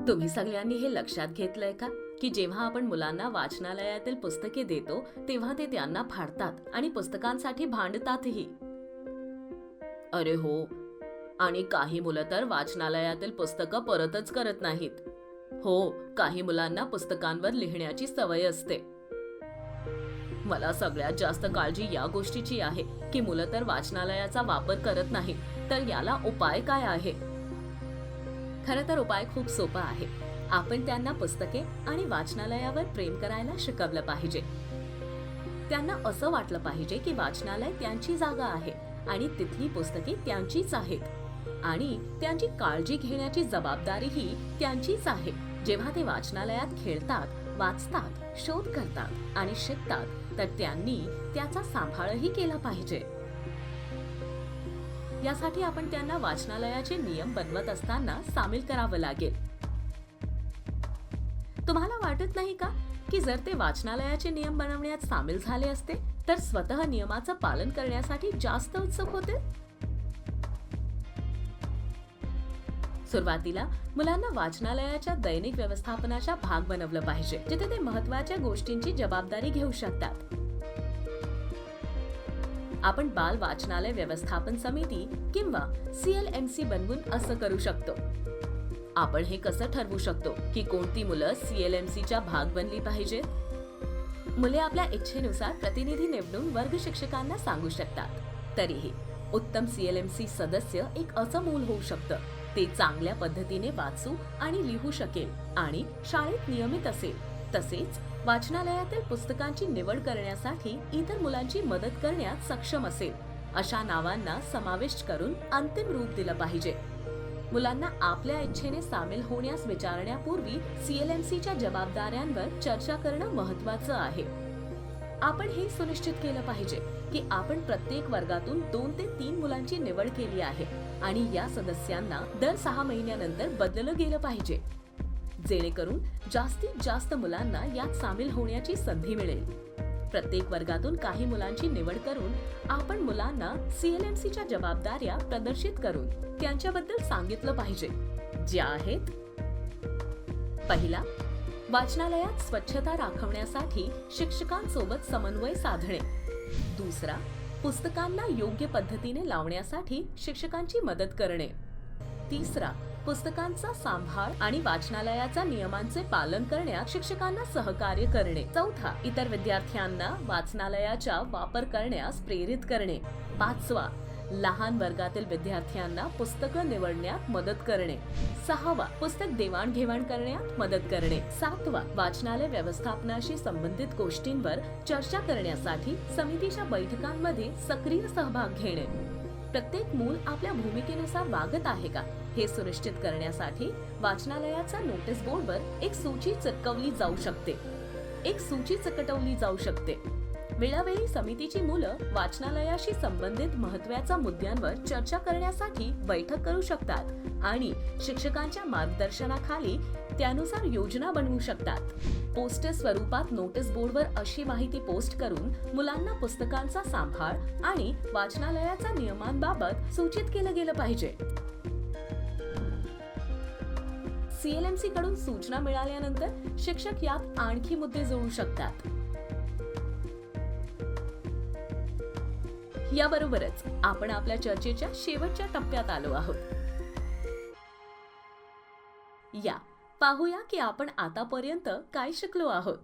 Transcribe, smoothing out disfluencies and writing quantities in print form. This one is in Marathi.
तुम्ही सगळ्यांनी हे लक्षात घेतलंय का की जेव्हा आपण मुलांना वाचनालयातील पुस्तके देतो तेव्हा ते त्यांना फाडतात आणि पुस्तकांसाठी भांडतातही. अरे हो, आणि काही मुलं तर वाचनालयातील पुस्तकं परतच करत नाहीत. हो, काही मुलांना पुस्तकांवर लिहिण्याची सवय असते. मला सगळ्यात जास्त काळजी या गोष्टीची आहे की मुलं तर वाचनालयाचा वापर करत नाहीत. तर याला उपाय काय आहे? खरं तर उपाय खूप सोपा आहे. आपण त्यांना पुस्तके आणि वाचनालयावर प्रेम करायला शिकवलं पाहिजे. त्यांना असं वाटलं पाहिजे की वाचनालय त्यांची जागा आहे आणि तिथली पुस्तके त्यांचीच आहेत आणि त्यांची काळजी घेण्याची जबाबदारीही त्यांचीच आहे. जेव्हा ते वाचनालयात खेळतात, वाचतात, शोध करतात आणि शिकतात तर त्यांनी त्याचा सांभाळही केला पाहिजे. यासाठी आपण त्यांना वाचनालयाचे नियम बनवत असताना सामील करावं लागेल. तुम्हाला वाटत नाही का की जर ते वाचनालयाचे नियम बनवण्यात सामील झाले असते तर स्वतः नियमाचं पालन करण्यासाठी जास्त उत्सुक होते? सुरुवातीला मुलांना वाचनालयाच्या दैनिक व्यवस्थापनाचा भाग बनवलं पाहिजे, जिथे ते महत्त्वाच्या गोष्टींची जबाबदारी घेऊ शकतात. आपण बाल वाचनालय व्यवस्थापन समिती किंवा CLMC बनवून असं करू शकतो. आपण हे कसं ठरवू शकतो की कोणती मुलं CLMCच्या भाग बनली पाहिजे? मुले आपल्या इच्छेनुसार प्रतिनिधी निवडून वर्ग शिक्षकांना सांगू शकतात. तरीही उत्तम CLMC सदस्य एक असं मूल होऊ शकतं ते चांगल्या पद्धतीने वाचू आणि लिहू शकेल आणि शाळेत नियमित असेल. तसेच वाचनालयातील पुस्तकांची निवड करण्यासाठी इतर मुलांची मदत करण्यात सक्षम असेल. अशा नावांना समाविष्ट करून अंतिम रूप दिलं पाहिजे. मुलांना आपल्या इच्छेने सामील होण्यास विचारण्यापूर्वी CLMCच्या जबाबदाऱ्यांवर चर्चा करणं महत्त्वाचं आहे. आपण हे सुनिश्चित केलं पाहिजे की आपण प्रत्येक वर्गातून 2 ते 3 मुलांची निवड केली आहे आणि या सदस्यांना दर 6 महिन्यानंतर बदललं गेलं पाहिजे, जेणेकरून जास्तीत जास्त मुलांना यात सामील होण्याची संधी मिळेल. प्रत्येक वर्गातून काही मुलांची निवड करून आपण मुलांना CLMCच्या जबाबदाऱ्या प्रदर्शित करून त्यांच्याबद्दल सांगितलं पाहिजे, ज्या आहेत: पहिला, वाचनालयात स्वच्छता राखण्यासाठी शिक्षकांसोबत समन्वय साधणे. दुसरा, पुस्तकांना योग्य पद्धतीने लावण्यासाठी शिक्षकांची मदत करणे. तिसरा, पुस्तकांचा सांभाळ आणि वाचनालयाच्या नियमांचे पालन करण्यात शिक्षकांना सहकार्य करणे. चौथा, इतर विद्यार्थ्यांना वाचनालयाचा वापर करण्यास प्रेरित करणे. पाचवा, लहान वर्गातील विद्यार्थ्यांना पुस्तकं निवडण्यात मदत करणे. सहावा, पुस्तक देवाणघेवाण करण्यात मदत करणे. सातवा, वाचनालय व्यवस्थापनाशी संबंधित गोष्टींवर चर्चा करण्यासाठी समितीच्या बैठकांमध्ये सक्रिय सहभाग घेणे. प्रत्येक मूल आपल्या भूमिकेनुसार वागत आहे का हे सुनिश्चित करण्यासाठी वाचनालयाच्या नोटीस बोर्डवर एक सूची चिकटवली जाऊ शकते. वेळोवेळी समितीची मुलं वाचनालयाशी संबंधित महत्त्वाच्या मुद्द्यांवर चर्चा करण्यासाठी बैठक करू शकतात आणि शिक्षकांच्या मार्गदर्शनाखाली त्यानुसार योजना बनवू शकतात. पोस्टर स्वरूपात नोटीस बोर्डवर अशी माहिती पोस्ट करून मुलांना पुस्तकांचा सांभाळ आणि वाचनालयाच्या नियमांबाबत सूचित केलं गेलं पाहिजे. CLMC कडून सूचना मिळाल्यानंतर शिक्षक यात आणखी मुद्दे जोडू शकतात. याबरोबरच आपण आपल्या चर्चेच्या शेवटच्या टप्प्यात आलो आहोत. या पाहूया की आपण आतापर्यंत काय शिकलो आहोत.